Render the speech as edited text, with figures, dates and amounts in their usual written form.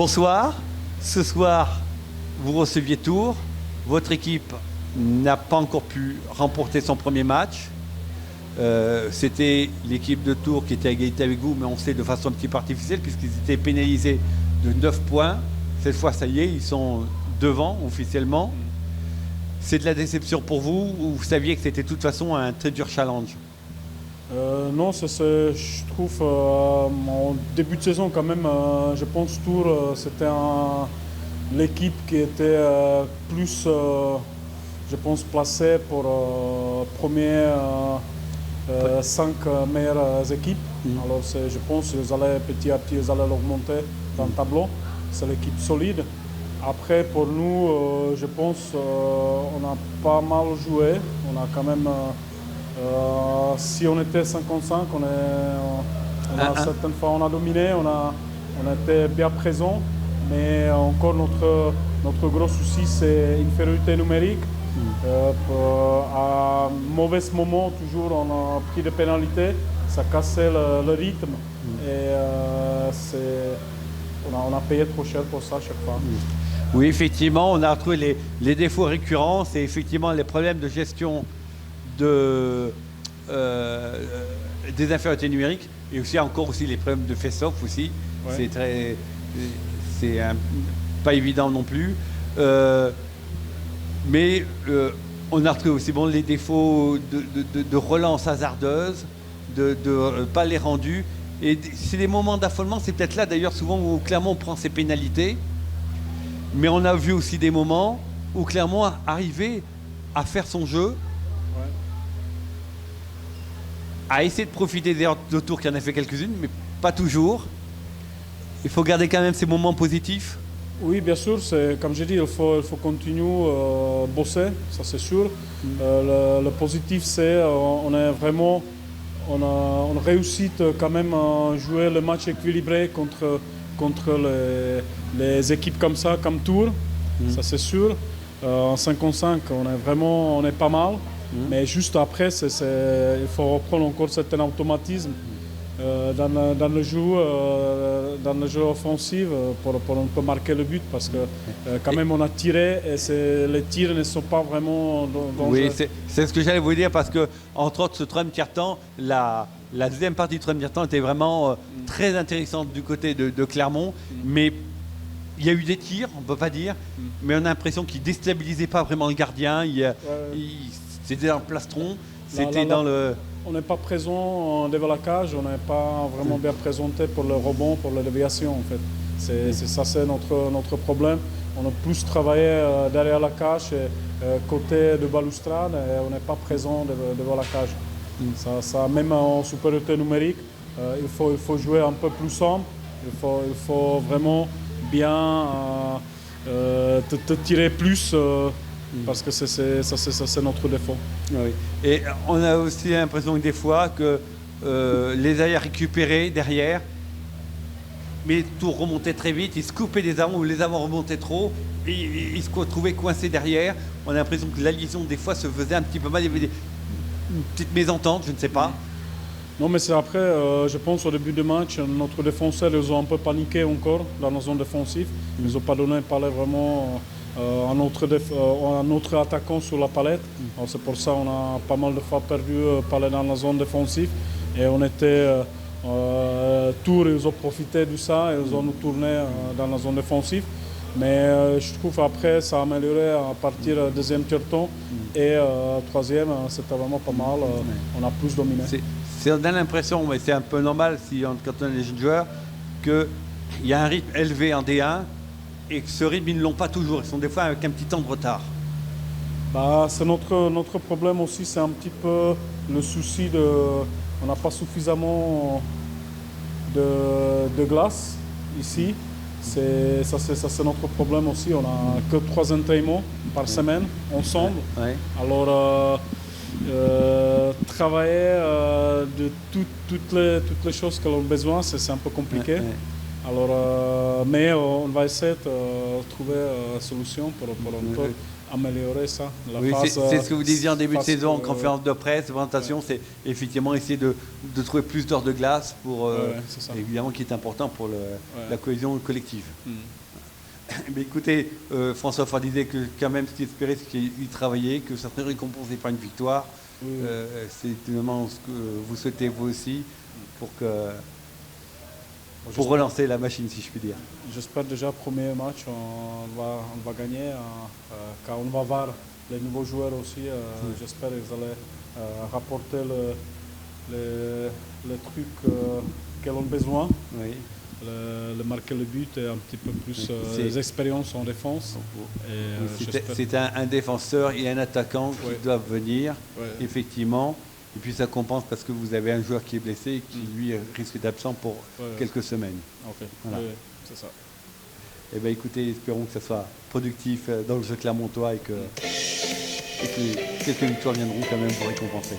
Bonsoir. Ce soir, vous receviez Tours. Votre équipe n'a pas encore pu remporter son premier match. C'était l'équipe de Tours qui était à égalité avec vous, mais on sait de façon un petit peu artificielle puisqu'ils étaient pénalisés de 9 points. Cette fois, ça y est, ils sont devant officiellement. C'est de la déception pour vous ou vous saviez que c'était de toute façon un très dur challenge? Non, je trouve en début de saison quand même, je pense Tours, c'était l'équipe qui était plus, je pense, placée pour premier 5 meilleures équipes. Alors je pense qu'ils allaient petit à petit remonter dans le tableau. C'est l'équipe solide. Après, pour nous, je pense on a pas mal joué. On a quand même, si on était 55, certaines fois on a dominé, on était bien présent. Mais encore notre gros souci, c'est l'infériorité numérique. À mauvais moment, toujours on a pris des pénalités, ça cassait le rythme. Et on a payé trop cher pour ça à chaque fois. Oui, effectivement, on a retrouvé les défauts récurrents, c'est effectivement les problèmes de gestion des infériorités numériques et aussi encore aussi les problèmes de face-off aussi. Ouais. C'est pas évident non plus. Mais on a retrouvé aussi les défauts de relance hasardeuse, de pas les rendus. Et c'est des moments d'affolement, c'est peut-être là d'ailleurs souvent où Clermont prend ses pénalités. Mais on a vu aussi des moments où Clermont arrivait à faire son jeu, à essayer de profiter des tours qui en a fait quelques-unes, mais pas toujours. Il faut garder quand même ces moments positifs. Oui, bien sûr, comme j'ai dit, il faut continuer à bosser, ça c'est sûr. Le positif, c'est on réussit quand même à jouer le match équilibré contre les équipes comme ça, comme Tours, ça c'est sûr. En 5-5, on est pas mal, mais juste après, il faut reprendre encore certains automatismes dans le jeu offensif pour un peu marquer le but, parce que quand même on a tiré et les tirs ne sont pas vraiment dangereux. Oui, c'est ce que j'allais vous dire, parce que entre autres ce troisième tiers-temps, la deuxième partie du troisième tiers-temps était vraiment très intéressante du côté de Clermont, mais il y a eu des tirs, on ne peut pas dire, mais on a l'impression qu'ils ne déstabilisaient pas vraiment le gardien, c'était dans le plastron, on n'est pas présent devant la cage, on n'est pas vraiment bien présenté pour le rebond, pour la déviation en fait. C'est notre problème. On a plus travaillé derrière la cage, côté de balustrade, et on n'est pas présent devant la cage. Ça, même en supériorité numérique, il faut jouer un peu plus sombre, il faut vraiment bien te tirer plus. Parce que c'est notre défaut. Oui. Et on a aussi l'impression que des fois que les ailleurs récupéraient derrière, mais tout remontait très vite, ils se coupaient des avants ou les avants remontaient trop, et ils se trouvaient coincés derrière. On a l'impression que la liaison des fois se faisait un petit peu mal, il y avait une petite mésentente, je ne sais pas. Non, mais c'est après, je pense au début du match, notre défenseur, ils ont un peu paniqué encore dans la zone défensive. Ils n'ont pas donné parler vraiment un autre attaquant sur la palette. C'est pour ça qu'on a pas mal de fois perdu parler dans la zone défensive. Et on était Tours, ils ont profité de ça, ils ont nous tourné dans la zone défensive. Mais je trouve après ça a amélioré à partir du deuxième tiers-temps et troisième, c'était vraiment pas mal. On a plus dominé. On a l'impression, mais c'est un peu normal quand on est les jeunes joueurs, qu'il y a un rythme élevé en D1 et que ce rythme, ils ne l'ont pas toujours. Ils sont des fois avec un petit temps de retard. C'est notre problème aussi, c'est un petit peu le souci on n'a pas suffisamment de glace ici. C'est notre problème aussi. On n'a que 3 entraînements par semaine ensemble. Ouais. Alors travailler de toutes les choses que l'on a besoin, c'est un peu compliqué. Alors, mais on va essayer de trouver une solution pour un peu améliorer ça. Oui, c'est ce que vous disiez en début de saison, en conférence de presse, présentation, c'est effectivement essayer de trouver plus d'heures de glace, pour, évidemment, qui est important pour la cohésion collective. Mais écoutez, François Faure disait que quand même ce qu'il espérait, c'est qu'il travaillait, que ça serait récompensé par une victoire. C'est évidemment ce que vous souhaitez vous aussi pour relancer la machine, si je puis dire. J'espère déjà premier match, on va gagner, car on va voir les nouveaux joueurs aussi. J'espère qu'ils allaient rapporter les trucs qu'ils ont besoin. Oui. Marquer le but et un petit peu plus d'expérience en défense. C'est un défenseur et un attaquant qui doivent venir, effectivement. Et puis ça compense parce que vous avez un joueur qui est blessé et qui, lui, risque d'être absent pour quelques semaines. Voilà. Oui, c'est ça. Eh bien, écoutez, espérons que ça soit productif dans le jeu clermontois et que quelques victoires viendront quand même pour récompenser.